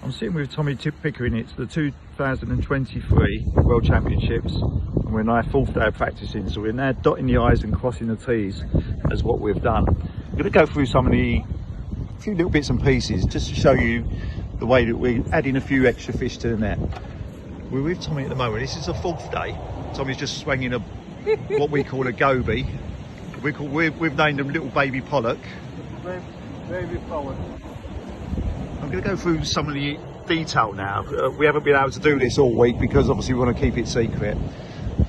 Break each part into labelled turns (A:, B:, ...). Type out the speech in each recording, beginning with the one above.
A: I'm sitting with Tommy Pickering. It's the 2023 World Championships and we're now 4th day of practicing, so we're now dotting the I's and crossing the T's as what we've done. I'm going to go through some of the few little bits and pieces just to show you the way that we're adding a few extra fish to the net. We're with Tommy at the moment. This is the 4th day. Tommy's just swinging a what we call a goby. We've named them little baby pollock.
B: Baby pollock.
A: I'm going to go through some of the detail now. We haven't been able to do this all week because obviously we want to keep it secret.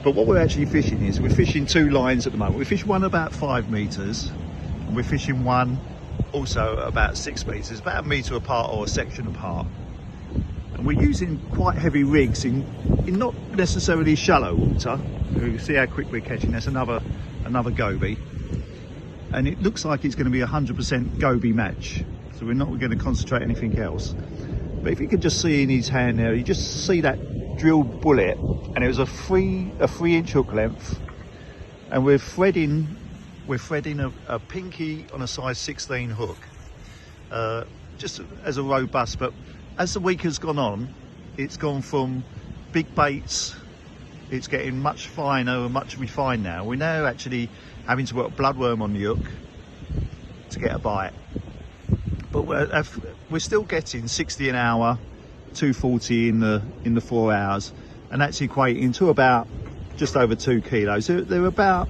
A: But what we're actually fishing is we're fishing 2 lines at the moment. We fish one about 5 metres and we're fishing one also about 6 metres, about a metre apart or a section apart. And we're using quite heavy rigs in not necessarily shallow water. You see how quick we're catching. That's another goby. And it looks like it's going to be a 100% goby match. So we're not going to concentrate anything else. But if you could just see in his hand there, you just see that drilled bullet, and it was a 3-inch hook length, and we're threading a pinky on a size 16 hook, just as a robust. But as the week has gone on, it's gone from big baits, it's getting much finer and much refined now. We're now actually having to put a bloodworm on the hook to get a bite. But we're still getting 60 an hour, 240 in the 4 hours, and that's equating to about just over 2 kilos. They're about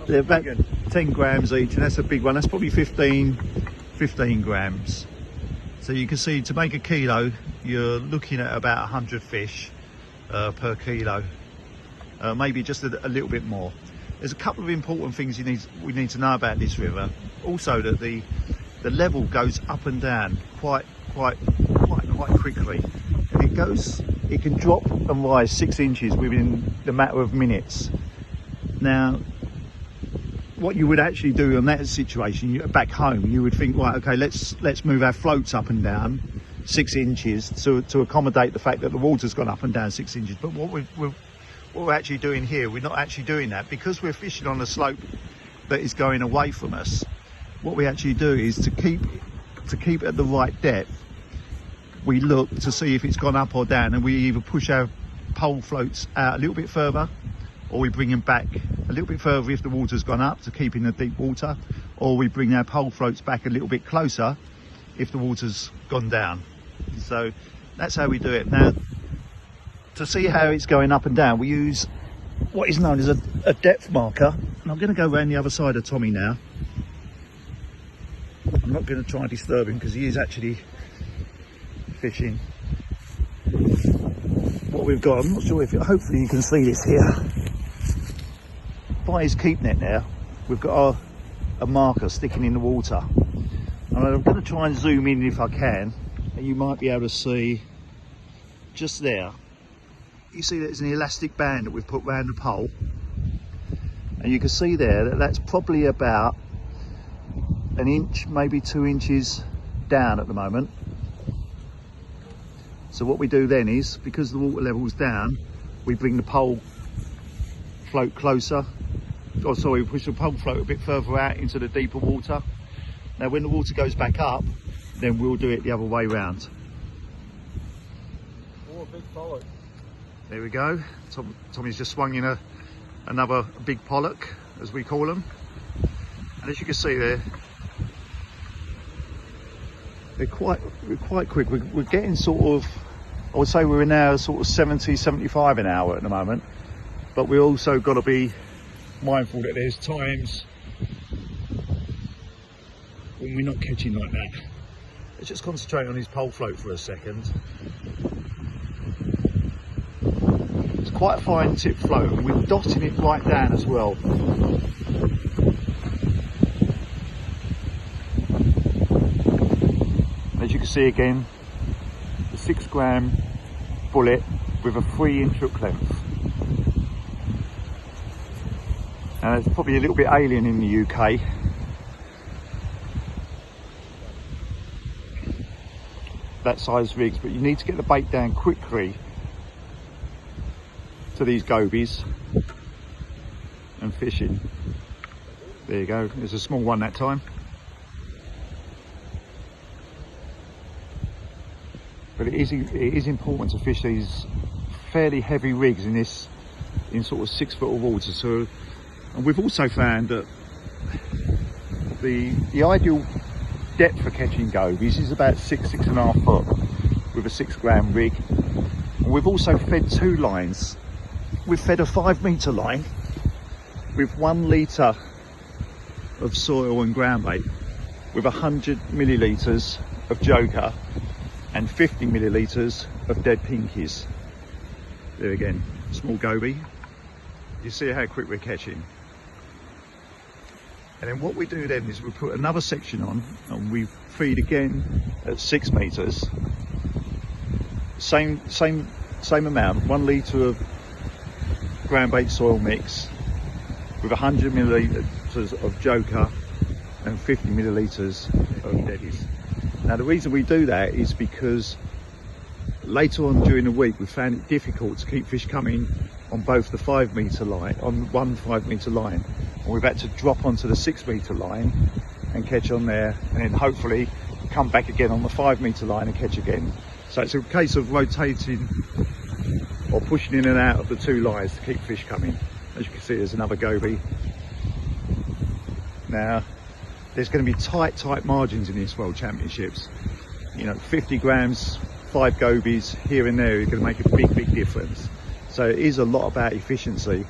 A: 10 grams each, and that's a big one. That's probably 15 grams. So you can see to make a kilo, you're looking at about 100 fish per kilo, maybe just a little bit more. There's a couple of important things we need to know about this river. Also, that the level goes up and down quite quickly, and it can drop and rise 6 inches within the matter of minutes. Now, what you would actually do in that situation, back home, you would think, right, okay, let's move our floats up and down 6 inches to accommodate the fact that the water's gone up and down 6 inches. But what we're actually doing here, we're not actually doing that because we're fishing on a slope that is going away from us. What we actually do is to keep at the right depth, we look to see if it's gone up or down, and we either push our pole floats out a little bit further, or we bring them back a little bit further if the water's gone up to keep in the deep water, or we bring our pole floats back a little bit closer if the water's gone down. So that's how we do it. Now, to see how it's going up and down, we use what is known as a depth marker, and I'm going to go around the other side of Tommy now. I'm not going to try and disturb him because he is actually fishing. What we've got, I'm not sure if hopefully you can see this here. By his keep net now, we've got a marker sticking in the water. And I'm going to try and zoom in if I can, and you might be able to see just there. You see there's an elastic band that we've put around the pole, and you can see there that that's probably about an inch, maybe 2 inches down at the moment. So what we do then is, because the water level's down, we bring the pole float closer, or sorry, we push the pole float a bit further out into the deeper water. Now when the water goes back up, then we'll do it the other way round.
B: Oh, big pollock.
A: There we go. Tommy's just swung in another big pollock, as we call them. And as you can see there, we're quite quick. We're getting sort of, I would say we're now sort of 70, 75 an hour at the moment. But we also got to be mindful that there's times when we're not catching like that. Let's just concentrate on his pole float for a second. It's quite a fine tip float, and we're dotting it right down as well. As you can see again, the 6 gram bullet with a 3-inch hook length. Now it's probably a little bit alien in the UK. That size rigs, but you need to get the bait down quickly to these gobies and fishing. There you go, there's a small one that time. But it is important to fish these fairly heavy rigs in sort of 6 foot of water. So, and we've also found that the ideal depth for catching gobies is about 6.5 foot with a 6 gram rig. And we've also fed 2 lines. We've fed a 5 metre line with 1 litre of soil and ground bait, with 100 millilitres of joker and 50 millilitres of dead pinkies. There again, small goby. You see how quick we're catching. And then what we do then is we put another section on and we feed again at 6 metres. Same amount, 1 litre of ground bait soil mix with 100 millilitres of joker and 50 millilitres of deadies. Now the reason we do that is because later on during the week we found it difficult to keep fish coming on both the 5 metre line, on one 5 metre line, and we've had to drop onto the 6 metre line and catch on there, and then hopefully come back again on the 5 metre line and catch again. So it's a case of rotating or pushing in and out of the 2 lines to keep fish coming. As you can see, there's another goby. Now there's going to be tight margins in these World Championships. You know, 50 grams, 5 gobies here and there is going to make a big difference. So it is a lot about efficiency.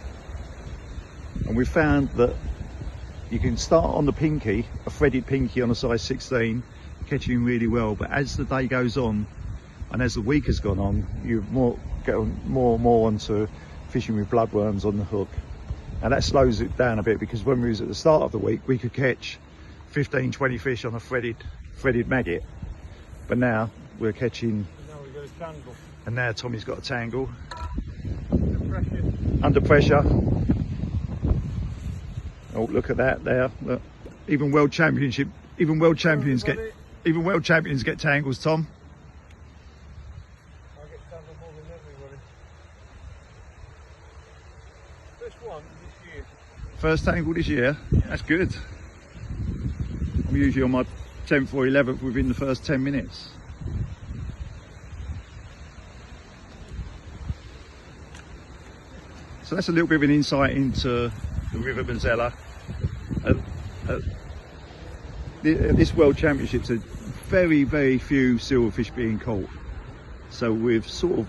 A: And we found that you can start on the pinky, a threaded pinky on a size 16, catching really well. But as the day goes on and as the week has gone on, you get more and more onto fishing with bloodworms on the hook. And that slows it down a bit, because when we was at the start of the week, we could catch 15-20 fish on a threaded maggot. But now we're catching.
B: Now we've got a tangle.
A: And now Tommy's got a tangle.
B: Under pressure.
A: Oh, look at that there. Look. Even world champions get tangles, Tom.
B: I get tangled more than everybody. First one this year.
A: First tangle this year? Yeah. That's good. I'm usually on my 10th or 11th within the first 10 minutes. So that's a little bit of an insight into the River Mozilla. This World Championships are very few silverfish being caught. So we've sort of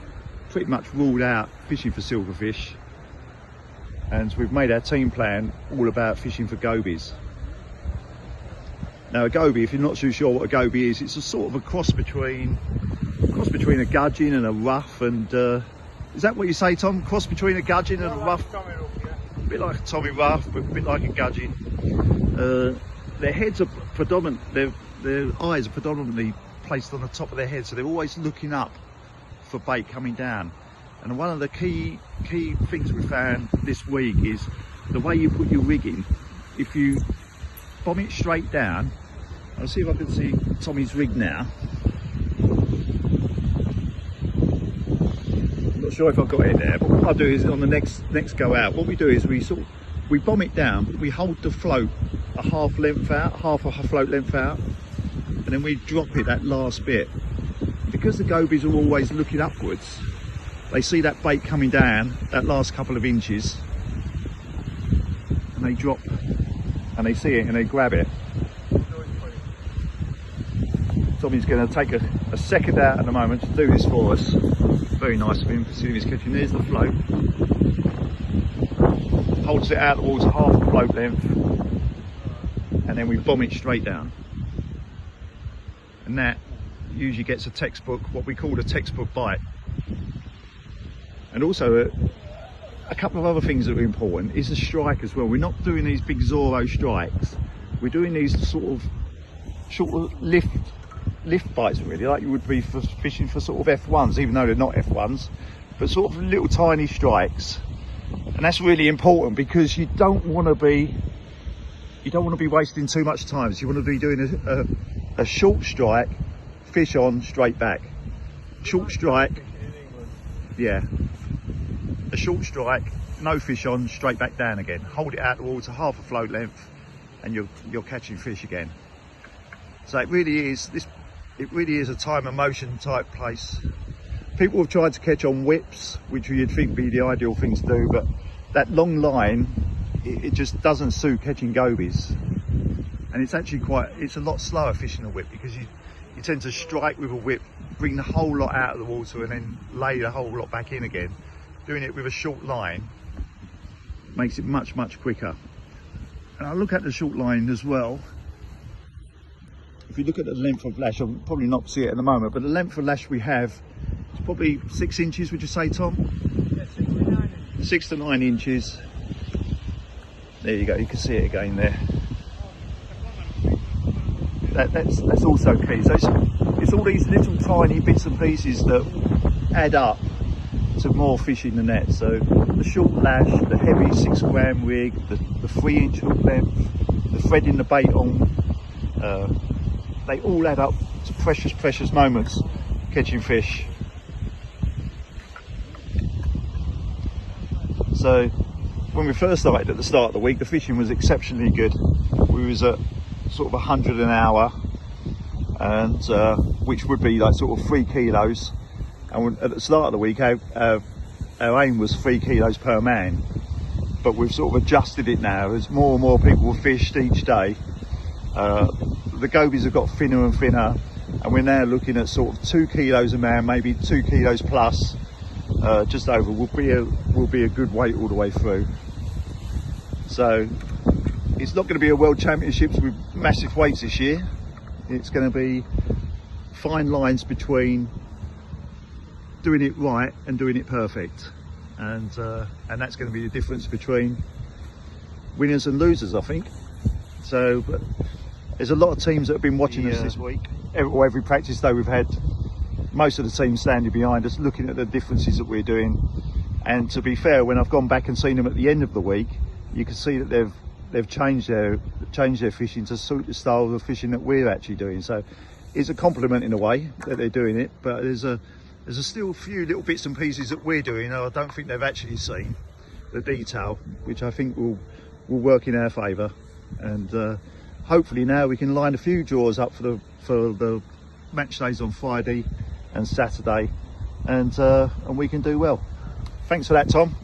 A: pretty much ruled out fishing for silverfish. And we've made our team plan all about fishing for gobies. Now a goby, if you're not too sure what a goby is, it's a sort of a cross between a gudgeon and a ruff, and is that what you say, Tom? Cross between a gudgeon and a ruff? A bit like a Tommy Ruff, but a bit like a gudgeon. Their heads are predominant, their eyes are predominantly placed on the top of their head, so they're always looking up for bait coming down. And one of the key things we found this week is the way you put your rig in. If you bomb it straight down, I'll see if I can see Tommy's rig now. I'm not sure if I've got it there, but what I'll do is on the next go out, what we do is we bomb it down, but we hold the float a half a float length out, and then we drop it that last bit. Because the gobies are always looking upwards, they see that bait coming down that last couple of inches, and they drop and they see it and they grab it. Tommy's going to take a second out at the moment to do this for us. Very nice of him. See if he's catching. There's the float. Holds it out the water half the float length, and then we bomb it straight down. And that usually gets a textbook, what we call a textbook bite. And also a couple of other things that are important is the strike as well. We're not doing these big Zorro strikes. We're doing these sort of lift bites, really, like you would be for fishing for sort of F1s, even though they're not F1s, but sort of little tiny strikes. And that's really important, because you don't want to be wasting too much time. So you want to be doing a short strike, fish on, straight back. Short strike, yeah. A short strike, no fish on, straight back down again. Hold it out the water half a float length, and you're catching fish again. So it really is, It really is a time and motion type place. People have tried to catch on whips, which you'd think would be the ideal thing to do, but that long line, it just doesn't suit catching gobies. And it's actually it's a lot slower fishing a whip, because you tend to strike with a whip, bring the whole lot out of the water and then lay the whole lot back in again. Doing it with a short line makes it much, much quicker. And I look at the short line as well. If you look at the length of lash, I'll probably not see it at the moment, but the length of lash we have is probably 6 inches, would you say, Tom?
B: Yeah, 6 to 9 inches.
A: 6 to 9 inches. There you go, you can see it again there. That's also key. So it's all these little tiny bits and pieces that add up to more fish in the net. So the short lash, the heavy 6 gram rig, the 3 inch hook length, the threading the bait on, they all add up to precious moments catching fish. So when we first started at the start of the week, the fishing was exceptionally good. We was at sort of 100 an hour, and which would be like sort of 3 kilos. And at the start of the week, our aim was 3 kilos per man, but we've sort of adjusted it now as more and more people have fished each day. The gobies have got thinner and thinner, and we're now looking at sort of 2 kilos a man, maybe 2 kilos plus, just over will be a good weight all the way through. So it's not going to be a world championships with massive weights this year. It's going to be fine lines between doing it right and doing it perfect, and that's going to be the difference between winners and losers, I think. So, but there's a lot of teams that have been watching us this week. Every practice day we've had, most of the teams standing behind us, looking at the differences that we're doing. And to be fair, when I've gone back and seen them at the end of the week, you can see that they've changed their fishing to suit the style of fishing that we're actually doing. So it's a compliment in a way that they're doing it, but there's still a few little bits and pieces that we're doing that I don't think they've actually seen the detail, which I think will work in our favour. And hopefully now we can line a few draws up for the match days on Friday and Saturday, and we can do well. Thanks for that, Tom.